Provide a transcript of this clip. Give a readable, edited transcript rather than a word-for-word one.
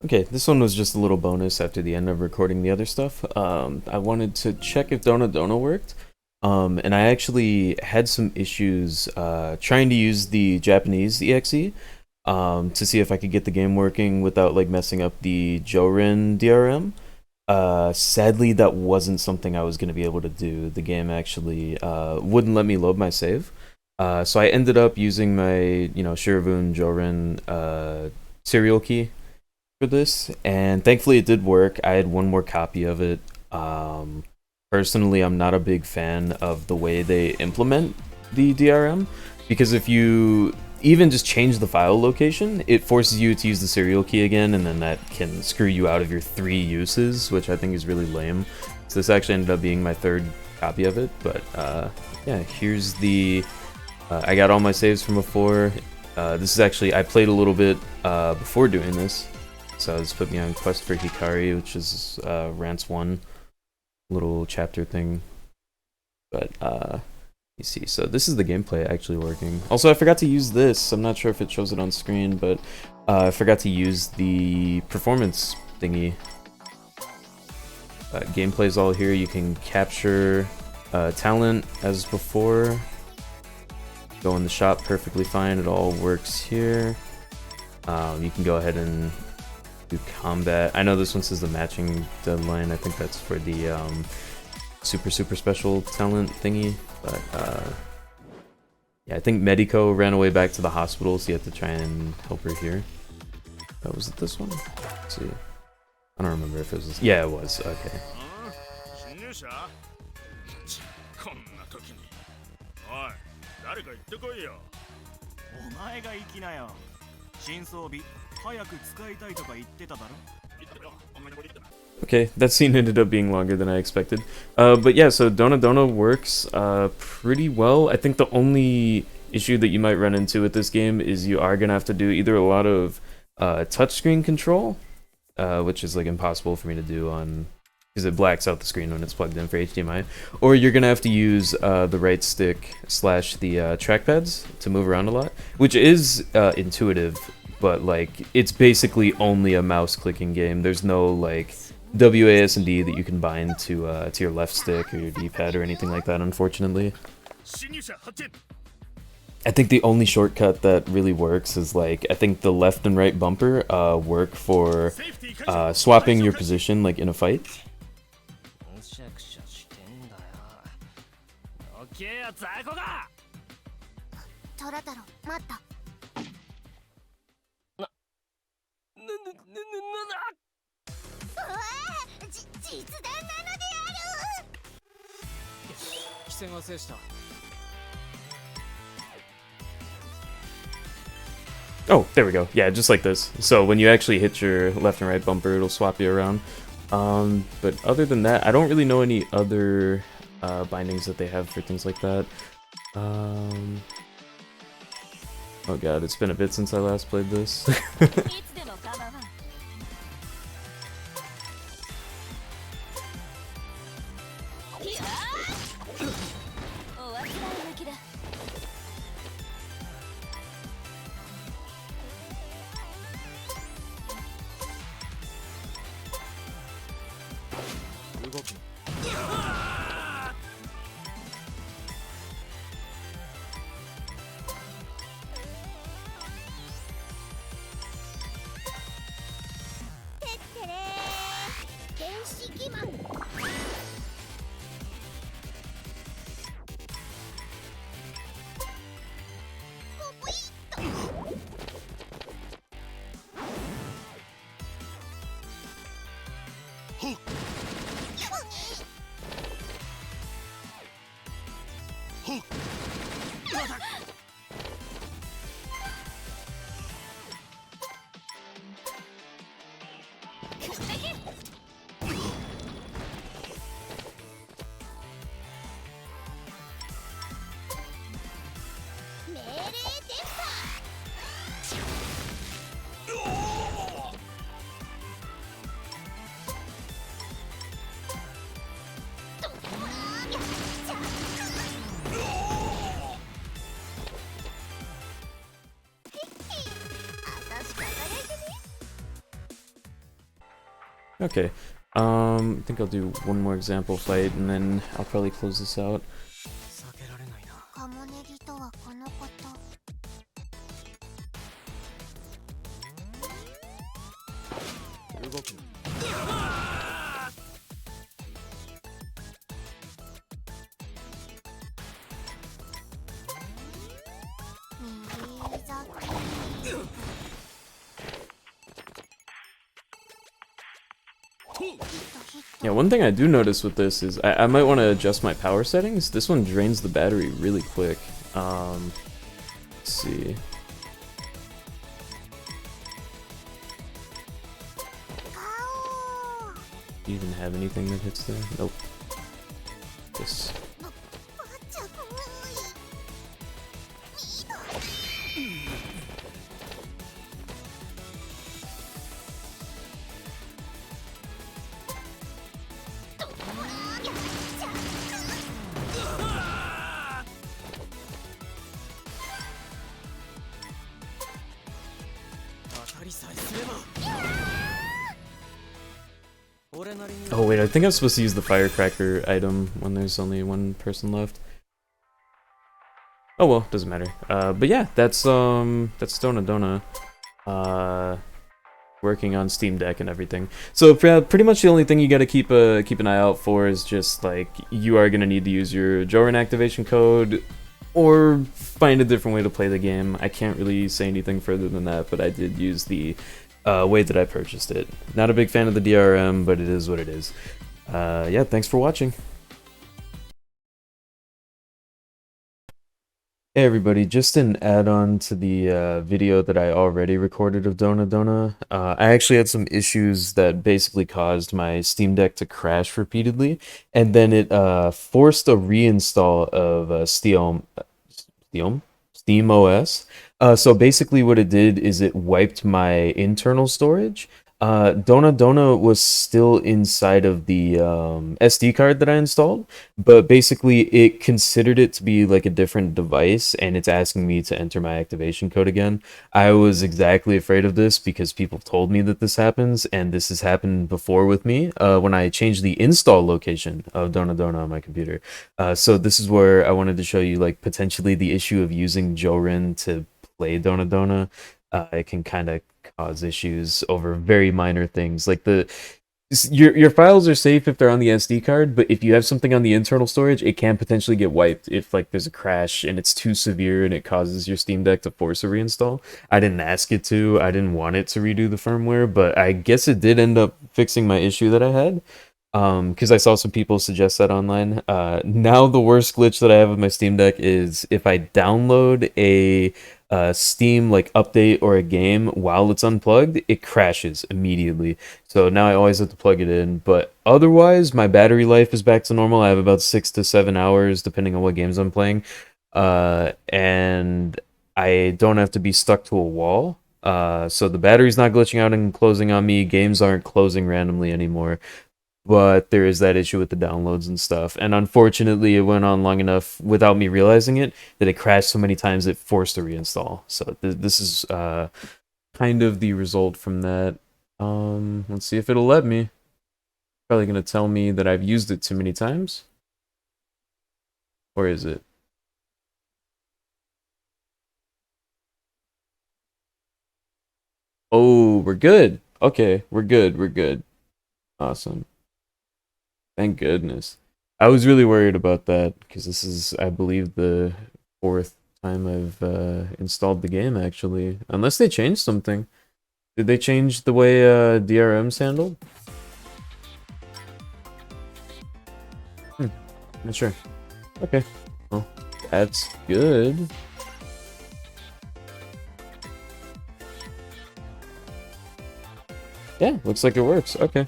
Okay, this one was just a little bonus after the end of recording the other stuff. I wanted to check if Dohna Dohna worked. And I actually had some issues trying to use the Japanese EXE to see if I could get the game working without like messing up the Jorin DRM. Sadly, that wasn't something I was going to be able to do. The game actually wouldn't let me load my save. So I ended up using my, Shiravoon Jorin serial key for this, and thankfully it did work. I had one more copy of it. Personally, I'm not a big fan of the way they implement the DRM, because if you even just change the file location, it forces you to use the serial key again, and then that can screw you out of your 3 uses, which I think is really lame. So this actually ended up being my 3rd copy of it, but yeah, here's the... I got all my saves from before. This is actually... I played a little bit before doing this. So this put me on Quest for Hikari, which is Rance 1 little chapter thing. But you see, so this is the gameplay actually working. Also, I forgot to use this. I'm not sure if it shows it on screen, but I forgot to use the performance thingy. Gameplay's all here. You can capture talent as before. Go in the shop perfectly fine. It all works here. You can go ahead and do combat. I know this one says the matching deadline. I think that's for the super special talent thingy. But yeah, I think Medico ran away back to the hospital, so you have to try and help her here. Oh, was it this one? Let's see. I don't remember if it was this. Yeah, it was. Okay. Okay, that scene ended up being longer than I expected. But yeah, so Dohna Dohna works pretty well. I think the only issue that you might run into with this game is you are going to have to do either a lot of touchscreen control, which is like impossible for me to do on... because it blacks out the screen when it's plugged in for HDMI, or you're going to have to use the right stick / the trackpads to move around a lot, which is intuitive, but like it's basically only a mouse clicking game. There's no like WASD that you can bind to your left stick or your D-pad or anything like that, unfortunately. I think the only shortcut that really works is like, I think the left and right bumper work for swapping your position like in a fight. Oh, there we go. Yeah, just like this. So when you actually hit your left and right bumper, it'll swap you around. But other than that, I don't really know any other bindings that they have for things like that. Oh god, it's been a bit since I last played this. Okay. I think I'll do one more example fight, and then I'll probably close this out. Yeah, one thing I do notice with this is I might want to adjust my power settings. This one drains the battery really quick. Let's see. Do you even have anything that hits there? Nope. This. Oh wait, I think I'm supposed to use the firecracker item when there's only one person left. Oh well, doesn't matter. But yeah, that's Dohna Dohna. Working on Steam Deck and everything. So pretty much the only thing you gotta keep an eye out for is just like you are gonna need to use your Jorin activation code or find a different way to play the game. I can't really say anything further than that, but I did use the way that I purchased it. Not a big fan of the DRM, but it is what it is. Yeah, thanks for watching. Hey everybody, just an add-on to the video that I already recorded of Dohna Dohna. I actually had some issues that basically caused my Steam Deck to crash repeatedly, and then it forced a reinstall of Steam OS. So basically what it did is it wiped my internal storage. Dohna Dohna was still inside of the SD card that I installed, but basically it considered it to be like a different device, and it's asking me to enter my activation code again. I was exactly afraid of this because people told me that this happens, and this has happened before with me when I changed the install location of Dohna Dohna on my computer. So this is where I wanted to show you like potentially the issue of using Jorin to play Dohna Dohna. It can kind of cause issues over very minor things like your files are safe if they're on the SD card, but if you have something on the internal storage, it can potentially get wiped if like there's a crash and it's too severe and it causes your Steam Deck to force a reinstall. I didn't ask it to, I didn't want it to redo the firmware, but I guess it did end up fixing my issue that I had. Because I saw some people suggest that online. Now the worst glitch that I have with my Steam Deck is if I download a Steam like update or a game while it's unplugged, it crashes immediately. So now I always have to plug it in. But otherwise, my battery life is back to normal. I have about 6 to 7 hours depending on what games I'm playing, and I don't have to be stuck to a wall. So the battery's not glitching out and closing on me. Games aren't closing randomly anymore. But there is that issue with the downloads and stuff. And unfortunately, it went on long enough without me realizing it that it crashed so many times it forced a reinstall. So this is kind of the result from that. Let's see if it'll let me. Probably going to tell me that I've used it too many times. Or is it? Oh, we're good. Okay, we're good. We're good. Awesome. Thank goodness. I was really worried about that because this is, I believe, the fourth time I've installed the game, actually. Unless they changed something. Did they change the way DRM's handled? Not sure. Okay. Well, that's good. Yeah, looks like it works. Okay.